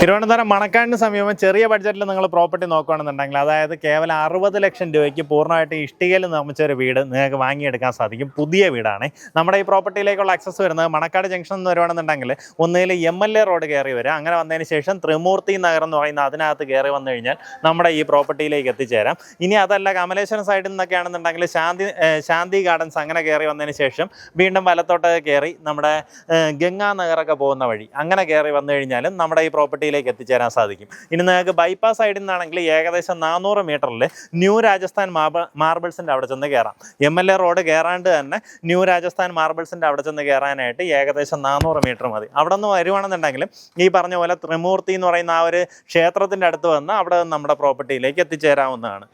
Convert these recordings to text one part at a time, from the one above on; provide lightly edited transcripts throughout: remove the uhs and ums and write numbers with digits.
തിരുവനന്തപുരം മണക്കാടിന് സമീപം ചെറിയ ബഡ്ജറ്റിൽ നിങ്ങൾ പ്രോപ്പർട്ടി നോക്കുകയാണെന്നുണ്ടെങ്കിൽ അതായത് കേവലം 60 ലക്ഷം രൂപയ്ക്ക് പൂർണ്ണമായിട്ട് ഇഷ്ടികയിൽ നിർമ്മിച്ച ഒരു വീട് നിങ്ങൾക്ക് വാങ്ങിയെടുക്കാൻ സാധിക്കും. പുതിയ വീടാണ്. നമ്മുടെ ഈ പ്രോപ്പർട്ടിയിലേക്കുള്ള ആക്സസ് വരുന്നത് മണക്കാട് ജംഗ്ഷൻ എന്ന് വരുവാണെന്നുണ്ടെങ്കിൽ ഒന്നിൽ MLA റോഡ് കയറി വരിക. അങ്ങനെ വന്നതിന് ശേഷം ത്രിമൂർത്തി നഗർ എന്ന് പറയുന്ന അതിനകത്ത് കയറി വന്നു കഴിഞ്ഞാൽ നമ്മുടെ ഈ പ്രോപ്പർട്ടിയിലേക്ക് എത്തിച്ചേരാം. ഇനി അതല്ല കമലേശ്വരം സൈഡിൽ നിന്നൊക്കെ ആണെന്നുണ്ടെങ്കിൽ ശാന്തി ഗാർഡൻസ് അങ്ങനെ കയറി വന്നതിന് ശേഷം വീണ്ടും വലത്തോട്ട് കയറി നമ്മുടെ ഗംഗാ നഗറൊക്കെ പോകുന്ന വഴി അങ്ങനെ കയറി വന്നു കഴിഞ്ഞാലും നമ്മുടെ ഈ പ്രോപ്പർട്ടിയിലേക്ക് എത്തിച്ചേരാൻ സാധിക്കും. ഇനി നിങ്ങൾക്ക് ബൈപ്പാസ് സൈഡിൽ നിന്നാണെങ്കിൽ ഏകദേശം 400 മീറ്ററിൽ ന്യൂ രാജസ്ഥാൻ മാർബിൾസിൻ്റെ അവിടെ ചെന്ന് കയറാം. MLA റോഡ് കയറാണ്ട് തന്നെ ന്യൂ രാജസ്ഥാൻ മാർബിൾസിൻ്റെ അവിടെ ചെന്ന് കയറാനായിട്ട് ഏകദേശം 400 മീറ്റർ മതി. അവിടെ നിന്ന് വരുവാണെന്നുണ്ടെങ്കിലും ഈ പറഞ്ഞ പോലെ ത്രിമൂർത്തി എന്ന് പറയുന്ന ആ ഒരു ക്ഷേത്രത്തിൻ്റെ അടുത്ത് വന്ന് അവിടെ നമ്മുടെ പ്രോപ്പർട്ടിയിലേക്ക് എത്തിച്ചേരാവുന്നതാണ്.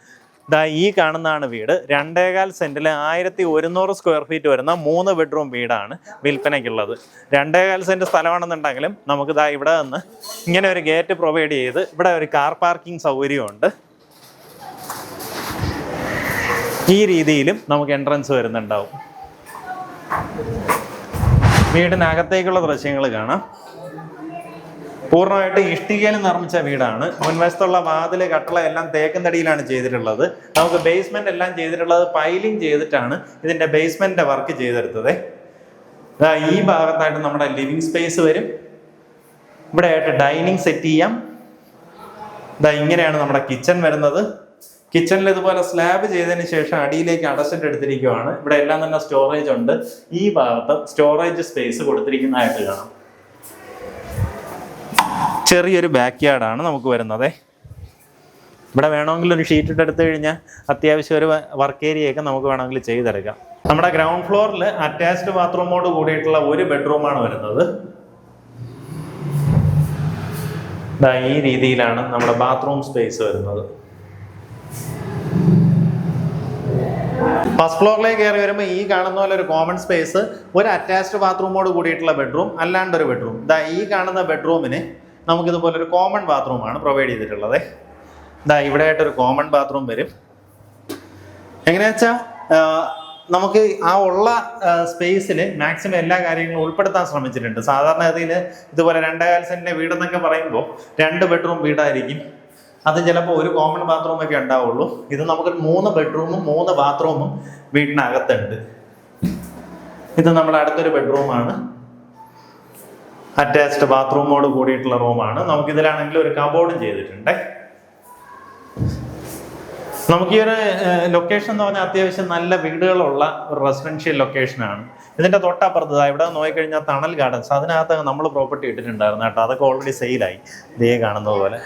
ഈ കാണുന്നതാണ് വീട്. 2.25 സെൻറ്റിൽ 1100 സ്ക്വയർ ഫീറ്റ് വരുന്ന 3 ബെഡ്റൂം വീടാണ് വിൽപ്പനയ്ക്കുള്ളത്. 2.25 സെൻറ്റ് സ്ഥലമാണെന്നുണ്ടെങ്കിലും നമുക്ക് ഇവിടെ നിന്ന് ഇങ്ങനെ ഒരു ഗേറ്റ് പ്രൊവൈഡ് ചെയ്ത് ഇവിടെ ഒരു കാർ പാർക്കിംഗ് സൗകര്യമുണ്ട്. ഈ രീതിയിലും നമുക്ക് എൻട്രൻസ് വരുന്നുണ്ടാവും. വീടിനകത്തേക്കുള്ള ദൃശ്യങ്ങൾ കാണാം. പൂർണ്ണമായിട്ട് ഇഷ്ടികയിൽ നിർമ്മിച്ച വീടാണ്. മുൻവശത്തുള്ള വാതില് കട്ടള എല്ലാം തേക്കും തടിയിലാണ് ചെയ്തിട്ടുള്ളത്. നമുക്ക് ബേസ്മെന്റ് എല്ലാം ചെയ്തിട്ടുള്ളത് പൈലിംഗ് ചെയ്തിട്ടാണ് ഇതിന്റെ ബേസ്മെന്റിന്റെ വർക്ക് ചെയ്തെടുത്തത്. ഈ ഭാഗത്തായിട്ട് നമ്മുടെ ലിവിങ് സ്പേസ് വരും. ഇവിടെ ആയിട്ട് ഡൈനിങ് സെറ്റ് ചെയ്യാം. ഇങ്ങനെയാണ് നമ്മുടെ കിച്ചൺ വരുന്നത്. കിച്ചണിൽ ഇതുപോലെ സ്ലാബ് ചെയ്തതിന് ശേഷം അടിയിലേക്ക് അടച്ചിട്ട് എടുത്തിരിക്കുകയാണ്. ഇവിടെ എല്ലാം തന്നെ സ്റ്റോറേജ് ഉണ്ട്. ഈ ഭാഗത്ത് സ്റ്റോറേജ് സ്പേസ് കൊടുത്തിരിക്കുന്നതായിട്ട് കാണാം. ചെറിയൊരു ബാക്ക് യാർഡാണ് നമുക്ക് വരുന്നത്. ഇവിടെ വേണമെങ്കിൽ ഒരു ഷീറ്റ് ഇട്ട് എടുത്തു കഴിഞ്ഞാൽ അത്യാവശ്യം ഒരു വർക്ക് ഏരിയയൊക്കെ നമുക്ക് വേണമെങ്കിൽ ചെയ്തെടുക്കാം. നമ്മുടെ ഗ്രൗണ്ട് ഫ്ലോറിൽ അറ്റാച്ച്ഡ് ബാത്റൂമോട് കൂടിയിട്ടുള്ള ഒരു ബെഡ്റൂമാണ് വരുന്നത്. ഈ രീതിയിലാണ് നമ്മുടെ ബാത്റൂം സ്പേസ് വരുന്നത്. ഫസ്റ്റ് ഫ്ലോറിലേക്ക് കയറി വരുമ്പോൾ ഈ കാണുന്ന പോലെ ഒരു കോമൺ സ്പേസ്, ഒരു അറ്റാച്ച്ഡ് ബാത്റൂമോട് കൂടിയിട്ടുള്ള ബെഡ്റൂം, അല്ലാണ്ടൊരു ബെഡ്റൂം. ഈ കാണുന്ന ബെഡ്റൂമിന് നമുക്കിതുപോലെ ഒരു കോമൺ ബാത്റൂമാണ് പ്രൊവൈഡ് ചെയ്തിട്ടുള്ളത്. ഇവിടെ ആയിട്ടൊരു കോമൺ ബാത്റൂം വരും. എങ്ങനെയാ വെച്ചാൽ നമുക്ക് ആ ഉള്ള സ്പേസിൽ മാക്സിമം എല്ലാ കാര്യങ്ങളും ഉൾപ്പെടുത്താൻ ശ്രമിച്ചിട്ടുണ്ട്. സാധാരണഗതിയിൽ ഇതുപോലെ 2.25 സെൻറ്റിൻ്റെ വീടെന്നൊക്കെ പറയുമ്പോൾ 2 ബെഡ്റൂം വീടായിരിക്കും. അത് ചിലപ്പോൾ ഒരു കോമൺ ബാത്റൂമൊക്കെ ഉണ്ടാവുള്ളൂ. ഇത് നമുക്ക് 3 ബെഡ്റൂമും 3 ബാത്റൂമും വീടിനകത്തുണ്ട്. ഇത് നമ്മുടെ അടുത്തൊരു ബെഡ്റൂമാണ്. അറ്റാച്ച്ഡ് ബാത്റൂമോട് കൂടിയിട്ടുള്ള റൂമാണ്. നമുക്കിതിലാണെങ്കിൽ ഒരു കബോർഡും ചെയ്തിട്ടുണ്ട്. നമുക്ക് ഈ ഒരു ലൊക്കേഷൻ എന്ന് പറഞ്ഞാൽ അത്യാവശ്യം നല്ല വീടുകളുള്ള ഒരു റെസിഡൻഷ്യൽ ലൊക്കേഷനാണ്. ഇതിൻ്റെ തൊട്ടപ്പുറത്ത് ഇവിടെ നോക്കിക്കഴിഞ്ഞാൽ തണൽ ഗാർഡൻസ്, അതിനകത്ത് നമ്മൾ പ്രോപ്പർട്ടി ഇട്ടിട്ടുണ്ടായിരുന്നു കേട്ടോ. അതൊക്കെ ഓൾറെഡി സെയിലായി. ഇതേ കാണുന്നത് പോലെ.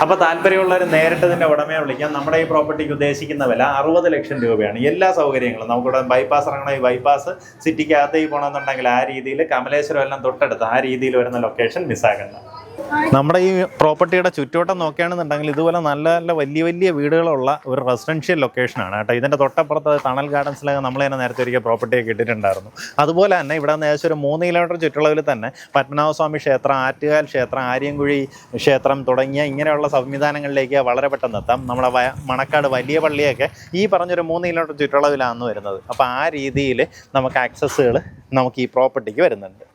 അപ്പോൾ താല്പര്യമുള്ളവർ നേരിട്ട് ഇതിൻ്റെ ഉടമയെ വിളിക്കാം. നമ്മുടെ ഈ പ്രോപ്പർട്ടിക്ക് ഉദ്ദേശിക്കുന്ന വില 60 ലക്ഷം രൂപയാണ്. എല്ലാ സൗകര്യങ്ങളും നമുക്കിവിടെ ബൈപ്പാസ് ഇറങ്ങണം. ഈ ബൈപ്പാസ് സിറ്റിക്കകത്തേക്ക് പോകണമെന്നുണ്ടെങ്കിൽ ആ രീതിയിൽ കമലേശ്വരം എല്ലാം തൊട്ടടുത്ത് ആ രീതിയിൽ വരുന്ന ലൊക്കേഷൻ മിസ്സാക്കണ്ട. നമ്മുടെ ഈ പ്രോപ്പർട്ടിയുടെ ചുറ്റുവട്ടം നോക്കുകയാണെന്നുണ്ടെങ്കിൽ ഇതുപോലെ നല്ല നല്ല വലിയ വീടുകളുള്ള ഒരു റെസിഡൻഷ്യൽ ലൊക്കേഷനാണ് കേട്ടോ. ഇതിൻ്റെ തൊട്ടപ്പുറത്ത് തണൽ ഗാർഡൻസിലൊക്കെ നമ്മൾ തന്നെ നേരത്തെ ഒരിക്കൽ പ്രോപ്പർട്ടിയൊക്കെ ഇട്ടിട്ടുണ്ടായിരുന്നു. അതുപോലെ തന്നെ ഇവിടെ നിന്ന് ഏകദേശം ഒരു 3 കിലോമീറ്റർ ചുറ്റളവിൽ തന്നെ പത്മനാഭസ്വാമി ക്ഷേത്രം, ആറ്റുകാൽ ക്ഷേത്രം, ആര്യൻകുഴി ക്ഷേത്രം തുടങ്ങിയ ഇങ്ങനെയുള്ള സംവിധാനങ്ങളിലേക്ക് വളരെ പെട്ടെന്ന് എത്താം. നമ്മുടെ മണക്കാട് വലിയ പള്ളിയൊക്കെ ഈ പറഞ്ഞൊരു 3 കിലോമീറ്റർ ചുറ്റളവിലാണ് വരുന്നത്. അപ്പോൾ ആ രീതിയിൽ നമുക്ക് ആക്സസ്സുകൾ നമുക്ക് ഈ പ്രോപ്പർട്ടിക്ക് വരുന്നുണ്ട്.